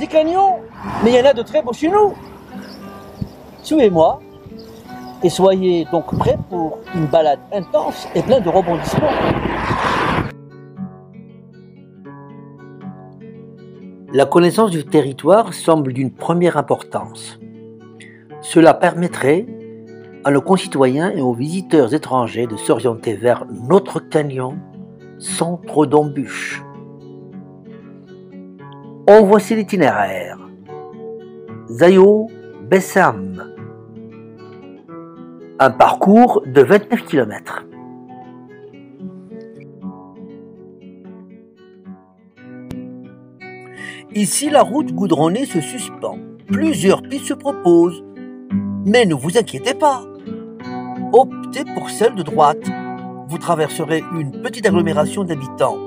des canyons, mais il y en a de très beaux chez nous. Suivez-moi et soyez donc prêts pour une balade intense et pleine de rebondissements. La connaissance du territoire semble d'une première importance. Cela permettrait à nos concitoyens et aux visiteurs étrangers de s'orienter vers notre canyon sans trop d'embûches. En voici l'itinéraire. Zayo Bessam. Un parcours de 29 km. Ici, la route goudronnée se suspend. Plusieurs pistes se proposent. Mais ne vous inquiétez pas. Optez pour celle de droite. Vous traverserez une petite agglomération d'habitants.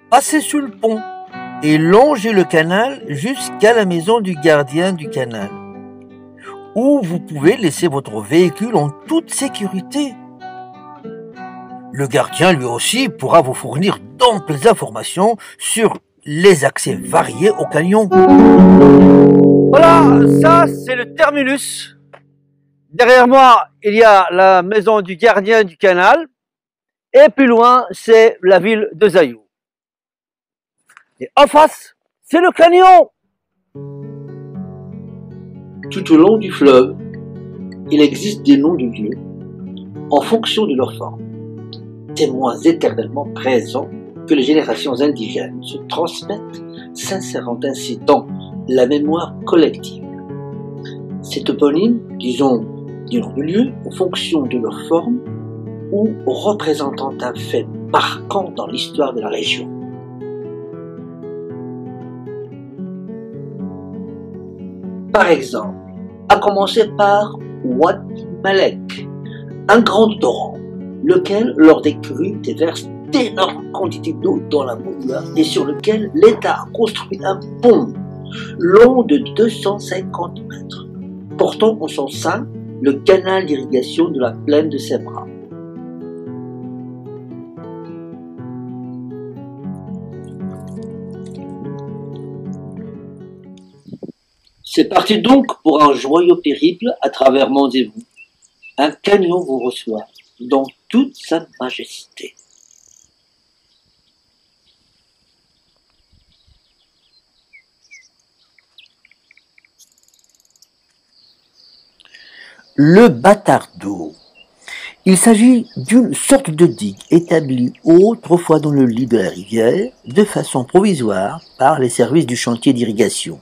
Passez sous le pont et longez le canal jusqu'à la maison du gardien du canal, où vous pouvez laisser votre véhicule en toute sécurité. Le gardien, lui aussi, pourra vous fournir d'amples informations sur les accès variés au canyon. Voilà, ça c'est le terminus. Derrière moi, il y a la maison du gardien du canal, et plus loin, c'est la ville de Zayo. Et en face, c'est le canyon. Tout au long du fleuve, il existe des noms de lieux en fonction de leur forme, témoins éternellement présents que les générations indigènes se transmettent, s'insérant ainsi dans la mémoire collective. Ces toponymes, disons des noms de lieux, en fonction de leur forme ou représentant un fait marquant dans l'histoire de la région. Par exemple, à commencer par Oued Malek, un grand torrent, lequel, lors des crues, déverse d'énormes quantités d'eau dans la Mouya et sur lequel l'État a construit un pont long de 250 mètres, portant en son sein le canal d'irrigation de la plaine de Sebra. C'est parti donc pour un joyeux périple à travers monts et vous. Un canyon vous reçoit dans toute sa majesté. Le bâtard d'eau. Il s'agit d'une sorte de digue établie autrefois dans le lit de la rivière de façon provisoire par les services du chantier d'irrigation.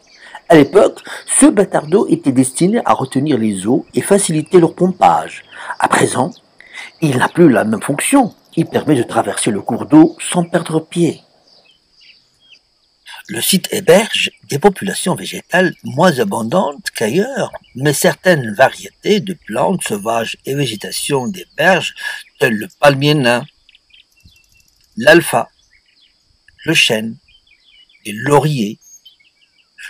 À l'époque, ce bâtard d'eau était destiné à retenir les eaux et faciliter leur pompage. À présent, il n'a plus la même fonction. Il permet de traverser le cours d'eau sans perdre pied. Le site héberge des populations végétales moins abondantes qu'ailleurs, mais certaines variétés de plantes sauvages et végétation des berges, telles le palmier nain, l'alpha, le chêne, les lauriers,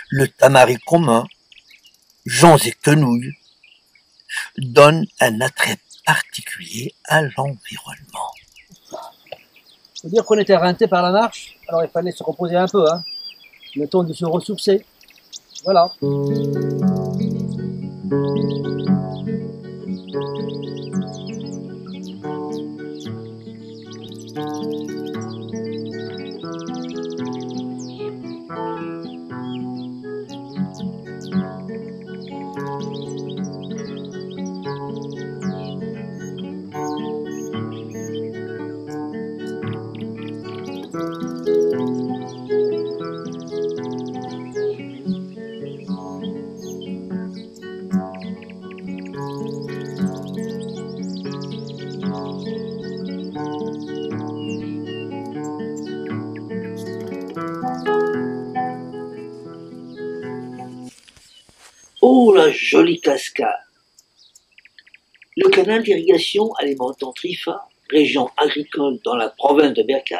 le tamari commun, joncs et quenouilles, donnent un attrait particulier à l'environnement. Faut dire qu'on était éreinté par la marche, alors il fallait se reposer un peu, le temps de se ressourcer. Voilà. Oh, la jolie cascade! Le canal d'irrigation alimentant Trifa, région agricole dans la province de Berkane,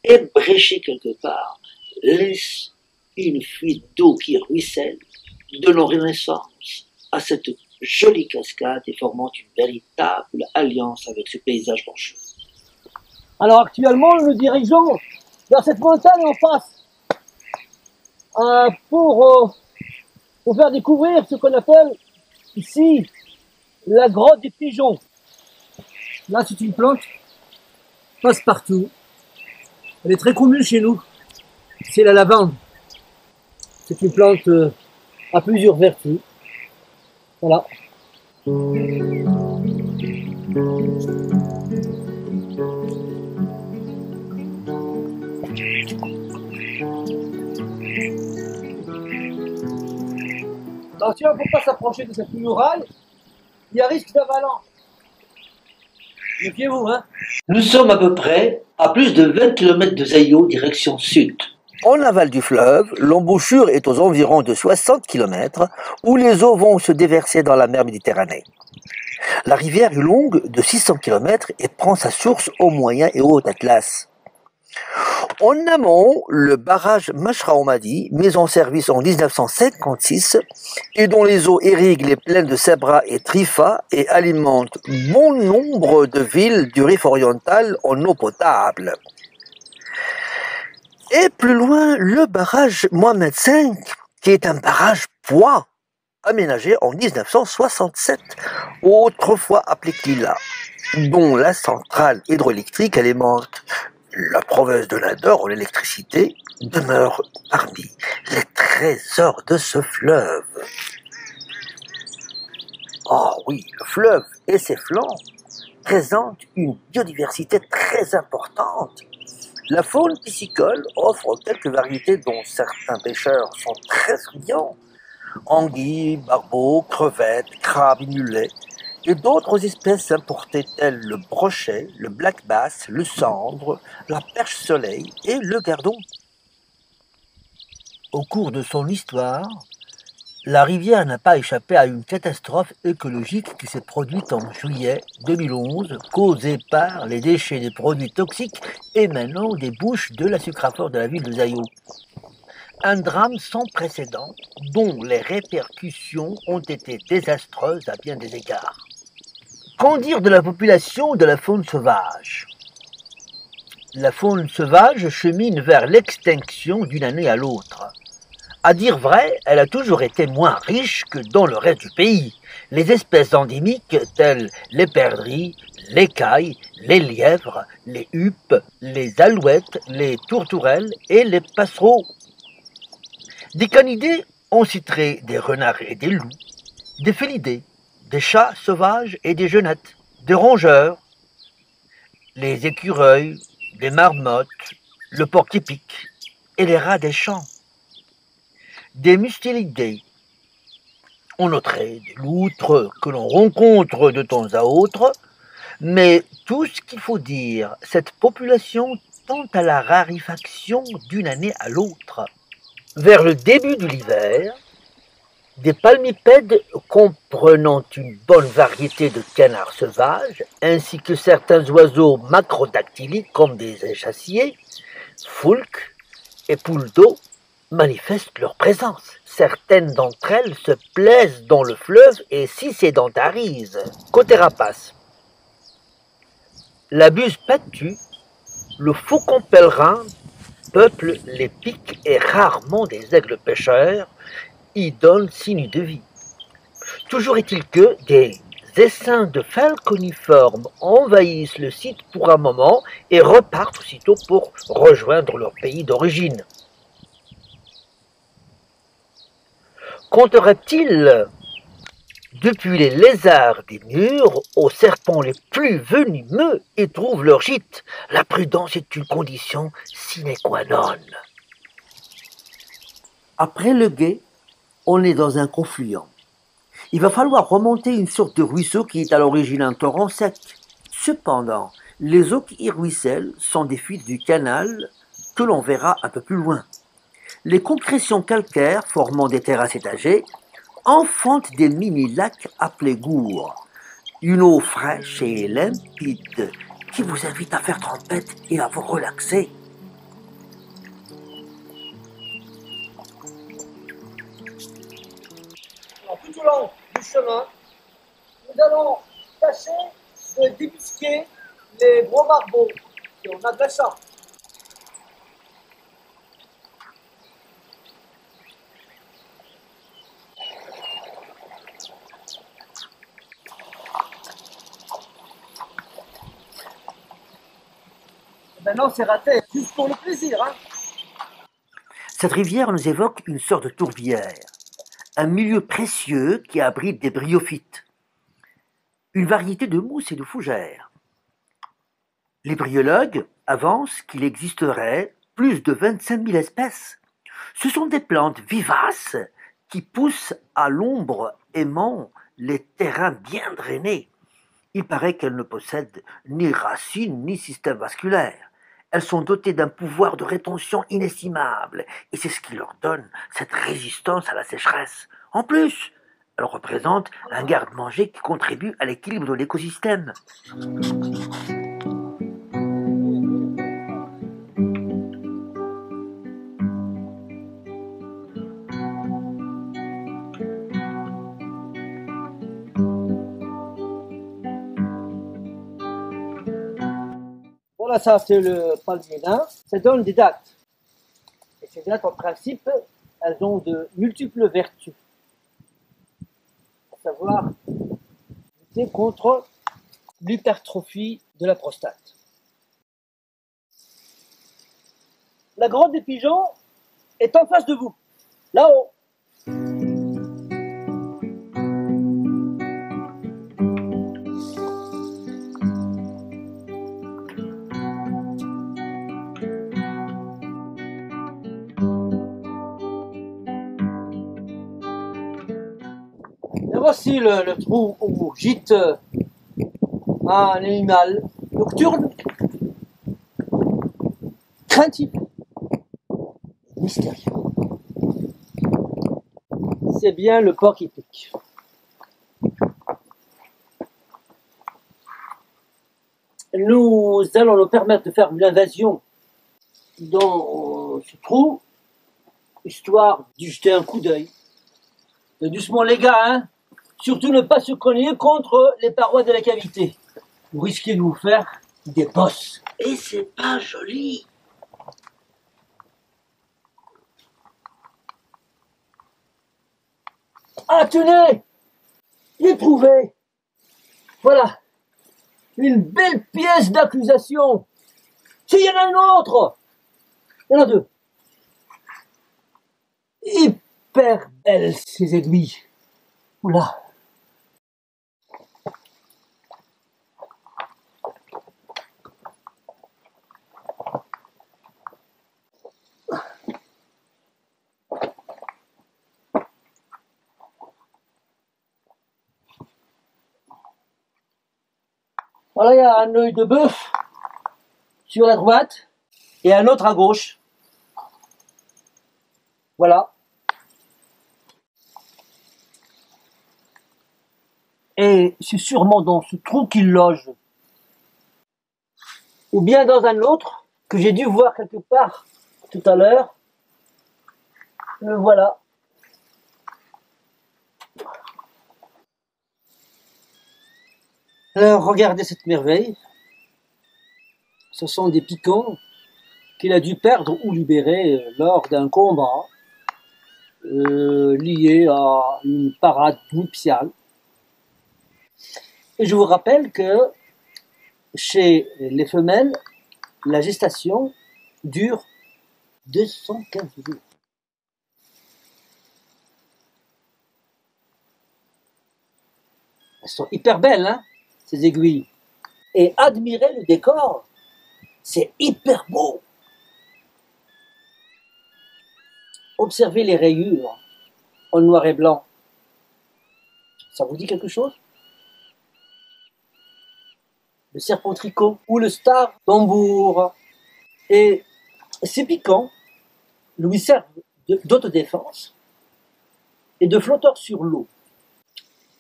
est bréché quelque part laisse une fuite d'eau qui ruisselle, donnant naissance à cette jolie cascade et formant une véritable alliance avec ce paysage rocheux. Alors actuellement, nous nous dirigeons vers cette montagne en face pour faire découvrir ce qu'on appelle ici la grotte des pigeons. Là, c'est une plante passe-partout. Elle est très commune chez nous. C'est la lavande. C'est une plante à plusieurs vertus. Voilà. Attention, il ne faut pas s'approcher de cette muraille. Il y a risque d'avalanche. Méfiez-vous, hein. Nous sommes à peu près à plus de 20 km de Zaïo, direction sud. En aval du fleuve, l'embouchure est aux environs de 60 km, où les eaux vont se déverser dans la mer Méditerranée. La rivière est longue de 600 km et prend sa source au Moyen et Haut Atlas. En amont, le barrage Mashra-Omadi, mis en service en 1956, et dont les eaux irriguent les plaines de Sebra et Trifa et alimentent bon nombre de villes du Rif oriental en eau potable. Et plus loin, le barrage Mohamed V, qui est un barrage poids, aménagé en 1967, autrefois appelé Klila, dont la centrale hydroélectrique alimente la province de l'Indre en électricité, demeure parmi les trésors de ce fleuve. Oh oui, le fleuve et ses flancs présentent une biodiversité très importante. La faune piscicole offre quelques variétés dont certains pêcheurs sont très friands. Anguilles, barbeaux, crevettes, crabes, mulets, et d'autres espèces importées telles le brochet, le black bass, le sandre, la perche soleil et le gardon. Au cours de son histoire, la rivière n'a pas échappé à une catastrophe écologique qui s'est produite en juillet 2011, causée par les déchets de produits toxiques émanant des bouches de la sucraphore de la ville de Zaïo. Un drame sans précédent, dont les répercussions ont été désastreuses à bien des égards. Qu'en dire de la population de la faune sauvage? La faune sauvage chemine vers l'extinction d'une année à l'autre. À dire vrai, elle a toujours été moins riche que dans le reste du pays. Les espèces endémiques telles les perdrix, les cailles, les lièvres, les huppes, les alouettes, les tourterelles et les passereaux. Des canidés, on citerait des renards et des loups, des félidés, des chats sauvages et des genettes, des rongeurs, les écureuils, des marmottes, le porc-épic et les rats des champs. Des mustélidés. On noterait des loutres que l'on rencontre de temps à autre, mais tout ce qu'il faut dire, cette population tend à la raréfaction d'une année à l'autre. Vers le début de l'hiver, des palmipèdes comprenant une bonne variété de canards sauvages, ainsi que certains oiseaux macrodactyliques comme des échassiers, foulques et poules d'eau, manifestent leur présence. Certaines d'entre elles se plaisent dans le fleuve et s'y sédentarisent. Côté rapace, la buse patue, le faucon pèlerin peuple les pics et rarement des aigles pêcheurs y donnent signe de vie. Toujours est-il que des essaims de falconiformes envahissent le site pour un moment et repartent aussitôt pour rejoindre leur pays d'origine. Comptera-t-il depuis les lézards des murs aux serpents les plus venimeux et trouvent leur gîte? La prudence est une condition sine qua non. Après le gué, on est dans un confluent. Il va falloir remonter une sorte de ruisseau qui est à l'origine un torrent sec. Cependant, les eaux qui y ruissellent sont des fuites du canal que l'on verra un peu plus loin. Les concrétions calcaires formant des terrasses étagées enfantent des mini-lacs appelés gourds. Une eau fraîche et limpide qui vous invite à faire trempette et à vous relaxer. chemin, nous allons tâcher de débusquer les gros marbots. Et on a de la chance. Maintenant, c'est raté, juste pour le plaisir. Hein. Cette rivière nous évoque une sorte de tourbière, un milieu précieux qui abrite des bryophytes, une variété de mousses et de fougères. Les bryologues avancent qu'il existerait plus de 25 000 espèces. Ce sont des plantes vivaces qui poussent à l'ombre aimant les terrains bien drainés. Il paraît qu'elles ne possèdent ni racines ni système vasculaire. Elles sont dotées d'un pouvoir de rétention inestimable, et c'est ce qui leur donne cette résistance à la sécheresse. En plus, elles représentent un garde-manger qui contribue à l'équilibre de l'écosystème. Voilà, ça c'est le palmier nain. Ça donne des dattes. Et ces dattes, en principe, elles ont de multiples vertus. À savoir, lutter contre l'hypertrophie de la prostate. La grotte des pigeons est en face de vous, là-haut. Et voici le trou où gîte un animal nocturne, craintif, mystérieux. C'est bien le porc épic. Nous allons nous permettre de faire une invasion dans ce trou, histoire d'y jeter un coup d'œil. Doucement les gars, hein. Surtout ne pas se cogner contre les parois de la cavité. Vous risquez de vous faire des bosses. Et c'est pas joli. Ah tenez, j'ai trouvé. Voilà, une belle pièce d'accusation. S'il y en a une autre, il y en a deux. Hyper belles ces aiguilles. Oula. Voilà, il y a un œil de bœuf sur la droite et un autre à gauche. Voilà. Et c'est sûrement dans ce trou qu'il loge. Ou bien dans un autre que j'ai dû voir quelque part tout à l'heure. Le voilà. Alors, regardez cette merveille. Ce sont des piquants qu'il a dû perdre ou libérer lors d'un combat lié à une parade nuptiale. Et je vous rappelle que chez les femelles, la gestation dure 215 jours. Elles sont hyper belles, hein, ces aiguilles. Et admirez le décor, c'est hyper beau. Observez les rayures en noir et blanc. Ça vous dit quelque chose? Le serpent tricot ou le star tambour. Et ces piquants lui servent d'autodéfense et de flotteur sur l'eau.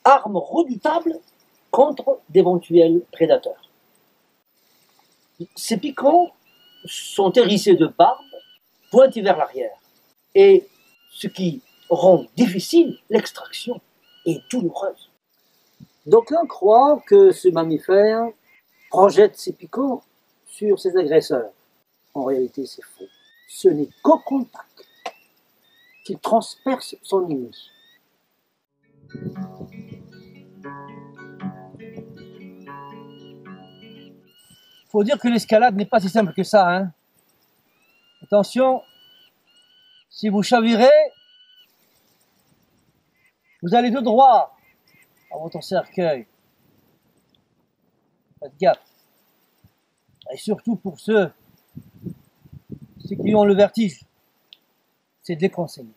Arme redoutable contre d'éventuels prédateurs. Ces piquants sont hérissés de barbe, pointés vers l'arrière, et ce qui rend difficile l'extraction. et douloureuse. D'aucuns croient que ce mammifère projette ses picots sur ses agresseurs. En réalité, c'est faux. Ce n'est qu'au contact qu'il transperce son ennemi. Faut dire que l'escalade n'est pas si simple que ça, hein. Attention, si vous chavirez, vous allez de droit à votre cercueil. Faites gaffe. Et surtout pour ceux qui ont le vertige, c'est déconseillé.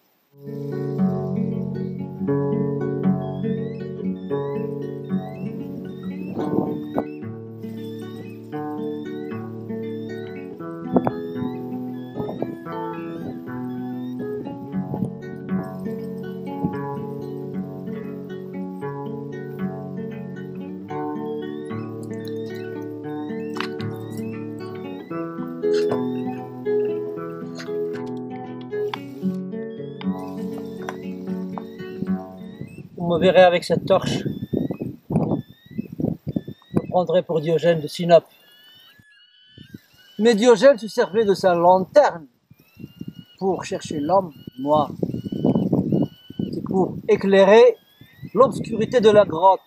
Vous me verrez avec cette torche. Vous me prendrez pour Diogène de Sinope. Mais Diogène se servait de sa lanterne pour chercher l'homme. Moi, c'est pour éclairer l'obscurité de la grotte.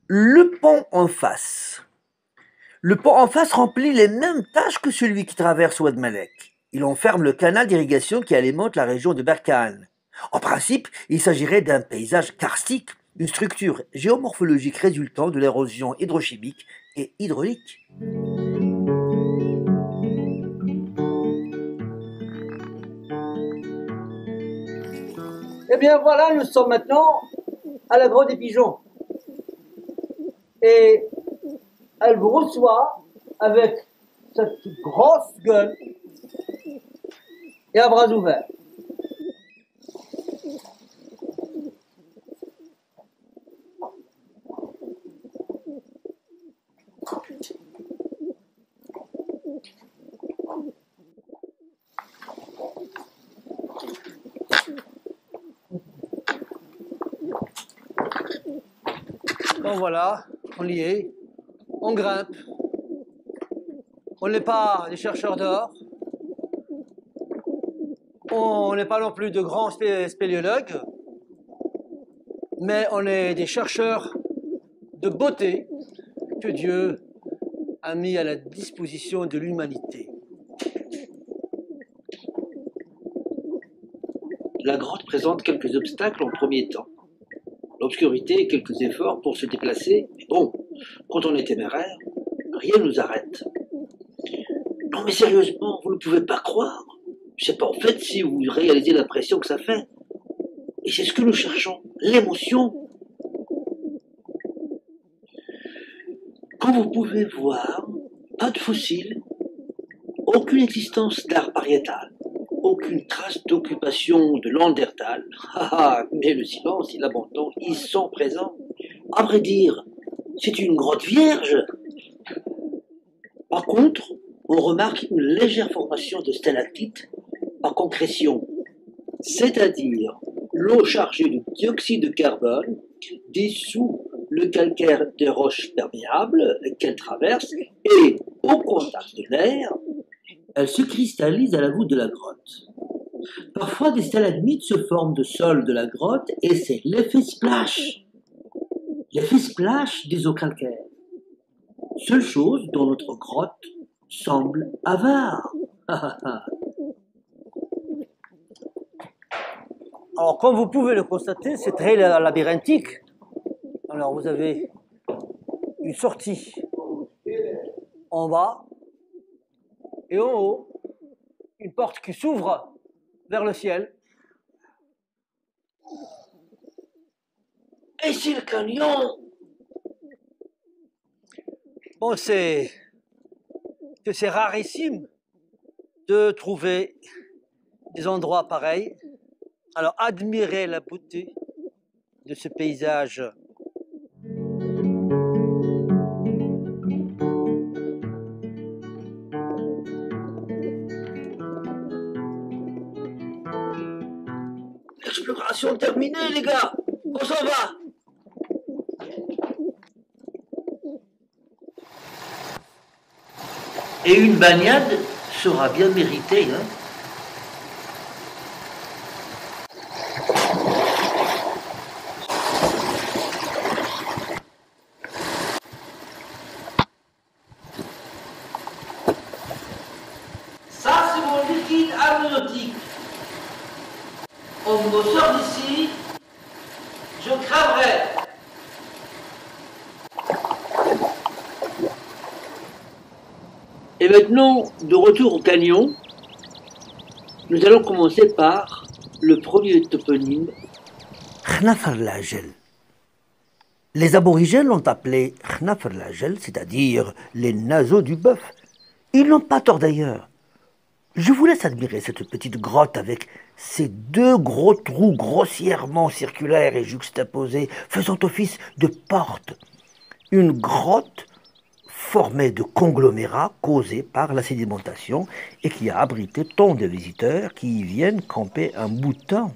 Le pont en face. Le pont en face remplit les mêmes tâches que celui qui traverse Oued Malek. Il enferme le canal d'irrigation qui alimente la région de Berkane. En principe, il s'agirait d'un paysage karstique, une structure géomorphologique résultant de l'érosion hydrochimique et hydraulique. Eh bien voilà, nous sommes maintenant à la grotte des pigeons. Et elle vous reçoit avec cette grosse gueule et à bras ouverts. Bon voilà, on y est, on grimpe, on n'est pas des chercheurs d'or, on n'est pas non plus de grands spéléologues, mais on est des chercheurs de beauté que Dieu a mis à la disposition de l'humanité. La grotte présente quelques obstacles en premier temps. L'obscurité et quelques efforts pour se déplacer, mais bon, quand on est téméraire, rien ne nous arrête. Non mais sérieusement, vous ne pouvez pas croire. Je sais pas en fait si vous réalisez l'impression que ça fait. Et c'est ce que nous cherchons, l'émotion. Quand vous pouvez voir, pas de fossiles, aucune existence d'art pariétal, aucune trace d'occupation de Landertal. Mais le silence et l'abandon, ils sont présents. À vrai dire, c'est une grotte vierge. Par contre, on remarque une légère formation de stalactites par concrétion, c'est-à-dire l'eau chargée de dioxyde de carbone dissout le calcaire des roches perméables qu'elle traverse et, au contact de l'air, elle se cristallise à la voûte de la grotte. Parfois, des stalagmites se forment de sol de la grotte et c'est l'effet splash. L'effet splash des eaux calcaires. Seule chose dont notre grotte semble avare. Alors, comme vous pouvez le constater, c'est très labyrinthique. Alors, vous avez une sortie en bas et en haut, une porte qui s'ouvre vers le ciel. Et si le canyon? Bon, c'est rarissime de trouver des endroits pareils. Alors, admirez la beauté de ce paysage. Exploration terminée, les gars. On s'en va. Et une baignade sera bien méritée, hein. Ça, c'est mon liquide amniotique. On me sort d'ici, je craverai. Et maintenant, de retour au canyon, nous allons commencer par le premier toponyme. Khnafrlajel. Les aborigènes l'ont appelé Khnafrlajel, c'est-à-dire les naseaux du bœuf. Ils n'ont pas tort d'ailleurs. Je vous laisse admirer cette petite grotte avec ses deux gros trous grossièrement circulaires et juxtaposés, faisant office de porte. Une grotte formée de conglomérats causés par la sédimentation et qui a abrité tant de visiteurs qui y viennent camper un bout de temps.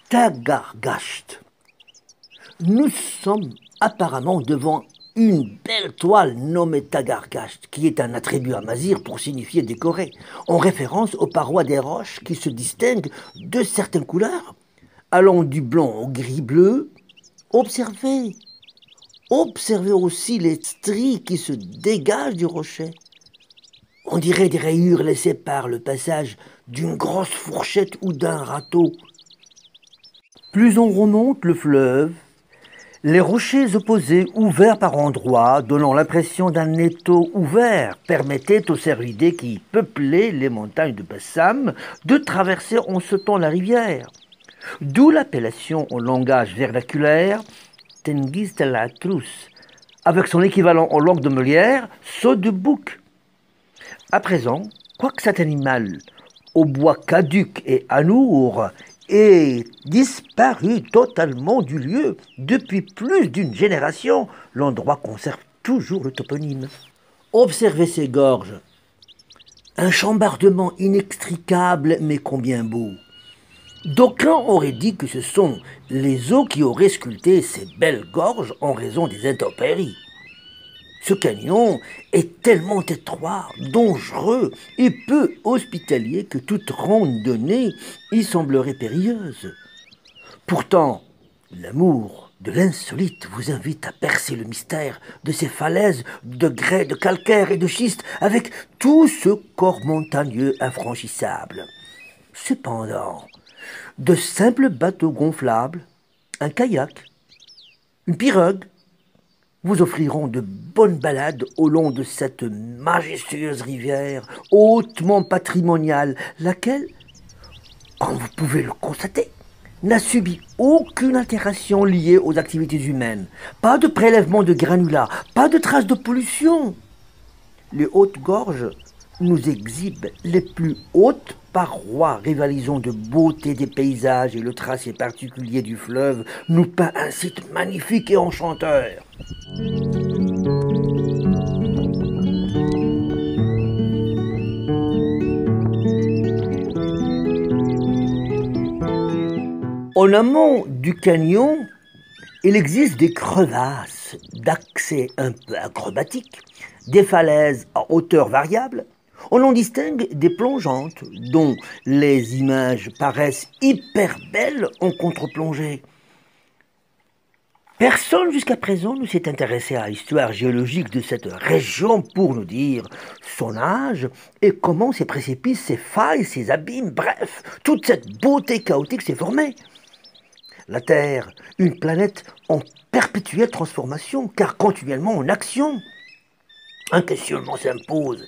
Tagargasht. Nous sommes apparemment devant une belle toile nommée Tagargasht, qui est un attribut amazigh pour signifier décoré, en référence aux parois des roches qui se distinguent de certaines couleurs, allant du blanc au gris-bleu. Observez aussi les stries qui se dégagent du rocher. On dirait des rayures laissées par le passage d'une grosse fourchette ou d'un râteau. Plus on remonte le fleuve, les rochers opposés, ouverts par endroits, donnant l'impression d'un étau ouvert, permettaient aux cervidés qui peuplaient les montagnes de Bassam de traverser en sautant la rivière. D'où l'appellation en langage vernaculaire Tengiz Talatrous, avec son équivalent en langue de Molière, saut de bouc. À présent, quoique cet animal, au bois caduc et anour, ait disparu totalement du lieu depuis plus d'une génération, l'endroit conserve toujours le toponyme. Observez ces gorges. Un chambardement inextricable, mais combien beau. D'aucuns auraient dit que ce sont les eaux qui auraient sculpté ces belles gorges en raison des intempéries. Ce canyon est tellement étroit, dangereux et peu hospitalier que toute randonnée y semblerait périlleuse. Pourtant, l'amour de l'insolite vous invite à percer le mystère de ces falaises de grès, de calcaire et de schiste avec tout ce corps montagneux infranchissable. Cependant, de simples bateaux gonflables, un kayak, une pirogue, vous offriront de bonnes balades au long de cette majestueuse rivière hautement patrimoniale, laquelle, comme vous pouvez le constater, n'a subi aucune altération liée aux activités humaines. Pas de prélèvement de granulats, pas de traces de pollution. Les hautes gorges nous exhibent les plus hautes parois rivalisant de beauté des paysages et le tracé particulier du fleuve nous peint un site magnifique et enchanteur. En amont du canyon, il existe des crevasses d'accès un peu acrobatiques, des falaises à hauteur variable. On en distingue des plongeantes, dont les images paraissent hyper belles en contre-plongée. Personne jusqu'à présent ne s'est intéressé à l'histoire géologique de cette région pour nous dire son âge et comment ces précipices, ces failles, ces abîmes, bref, toute cette beauté chaotique s'est formée. La Terre, une planète en perpétuelle transformation, car continuellement en action. Un questionnement s'impose.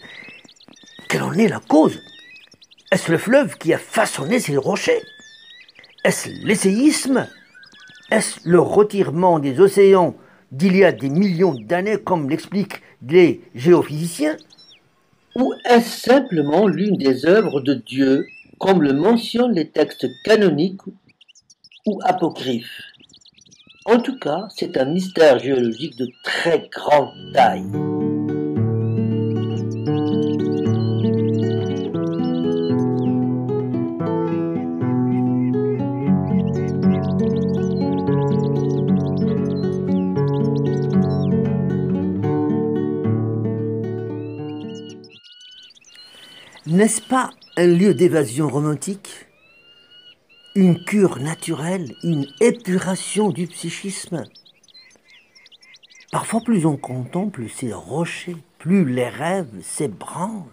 Quelle en est la cause? Est-ce le fleuve qui a façonné ces rochers? Est-ce l'essayisme? Est-ce le retirement des océans d'il y a des millions d'années, comme l'expliquent les géophysiciens? Ou est-ce simplement l'une des œuvres de Dieu, comme le mentionnent les textes canoniques ou apocryphes? En tout cas, c'est un mystère géologique de très grande taille. N'est-ce pas un lieu d'évasion romantique? Une cure naturelle, une épuration du psychisme? Parfois, plus on contemple ces rochers, plus les rêves s'ébranlent.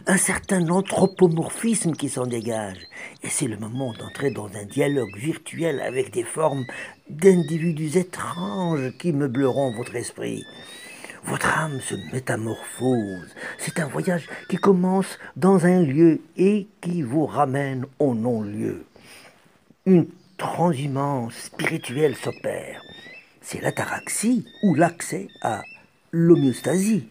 Un certain anthropomorphisme qui s'en dégage. Et c'est le moment d'entrer dans un dialogue virtuel avec des formes d'individus étranges qui meubleront votre esprit. Votre âme se métamorphose. C'est un voyage qui commence dans un lieu et qui vous ramène au non-lieu. Une transhumance spirituelle s'opère. C'est l'ataraxie ou l'accès à l'homéostasie.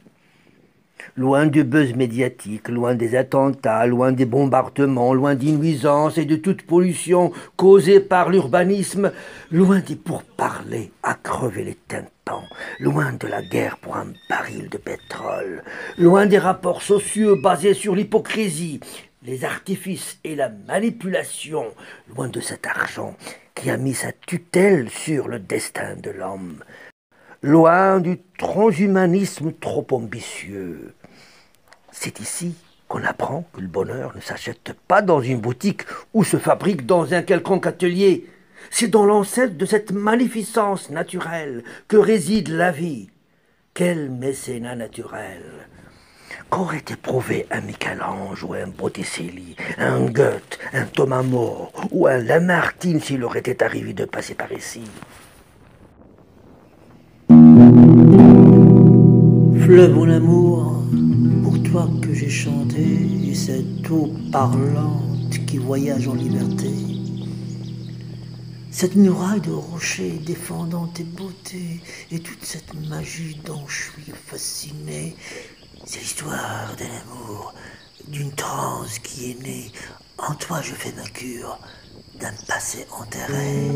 Loin du buzz médiatique, loin des attentats, loin des bombardements, loin des nuisances et de toute pollution causée par l'urbanisme, loin des pourparlers à crever les tympans, loin de la guerre pour un baril de pétrole, loin des rapports sociaux basés sur l'hypocrisie, les artifices et la manipulation, loin de cet argent qui a mis sa tutelle sur le destin de l'homme, loin du transhumanisme trop ambitieux. C'est ici qu'on apprend que le bonheur ne s'achète pas dans une boutique ou se fabrique dans un quelconque atelier. C'est dans l'ancêtre de cette magnificence naturelle que réside la vie. Quel mécénat naturel! Qu'aurait éprouvé un Michel-Ange ou un Botticelli, un Goethe, un Thomas More ou un Lamartine s'il leur était arrivé de passer par ici? Fleuve mon amour, pour toi que j'ai chanté, et cette eau parlante qui voyage en liberté. Cette muraille de rochers défendant tes beautés, et toute cette magie dont je suis fasciné, c'est l'histoire d'un amour, d'une transe qui est née. En toi je fais ma cure, d'un passé enterré.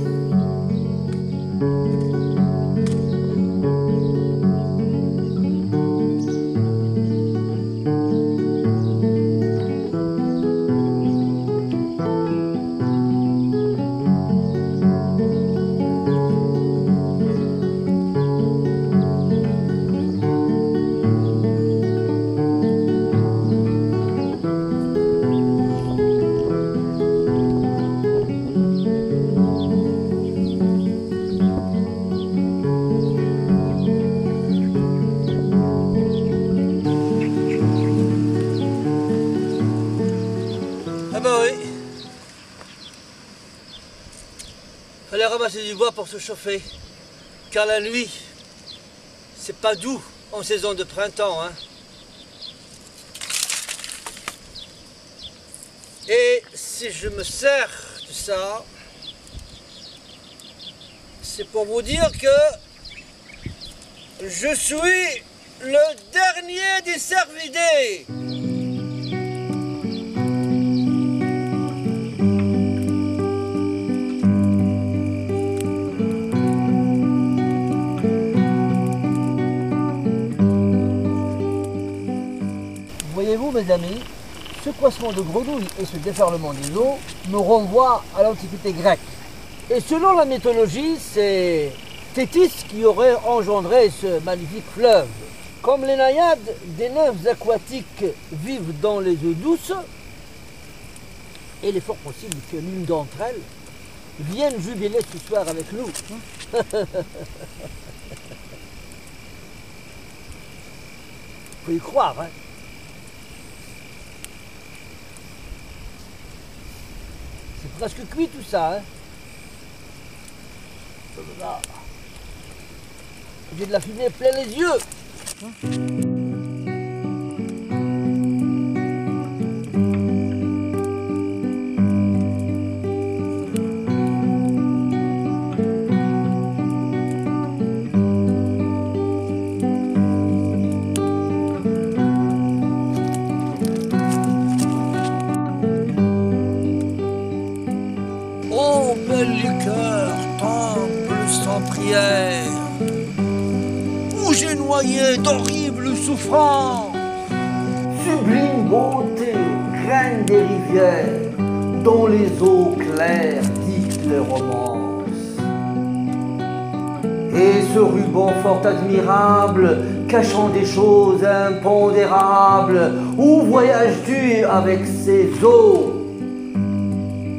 Fallait ramasser du bois pour se chauffer, car la nuit, c'est pas doux en saison de printemps, hein. Et si je me sers de ça, c'est pour vous dire que je suis le dernier des cervidés. Voyez-vous, mes amis, ce coincement de grenouilles et ce déferlement des eaux me renvoient à l'Antiquité grecque. Et selon la mythologie, c'est Thétis qui aurait engendré ce magnifique fleuve. Comme les naïades des nymphes aquatiques vivent dans les eaux douces, il est fort possible que l'une d'entre elles vienne jubiler ce soir avec nous. Faut y croire, hein. C'est presque cuit tout ça, hein. Là. J'ai de la fumée plein les yeux. Ô belle liqueur, temple sans prière, où j'ai noyé d'horribles souffrances. Sublime beauté, reine des rivières, dont les eaux claires dictent les romances. Et ce ruban fort admirable, cachant des choses impondérables, où voyages-tu avec ces eaux?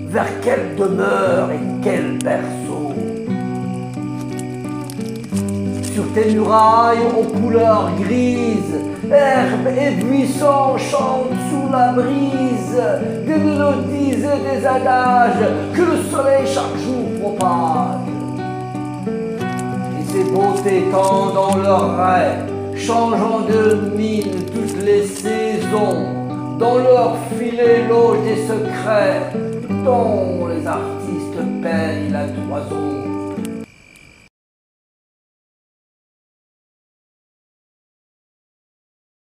Vers quelle demeure et quel berceau? Sur tes murailles aux couleurs grises, herbes et buissons chantent sous la brise des mélodies et des adages que le soleil chaque jour propage. Et ces beautés tendent dans leurs rêves, changeant de mine toutes les saisons, dans leur filet loge des secrets dont les artistes peignent la toison.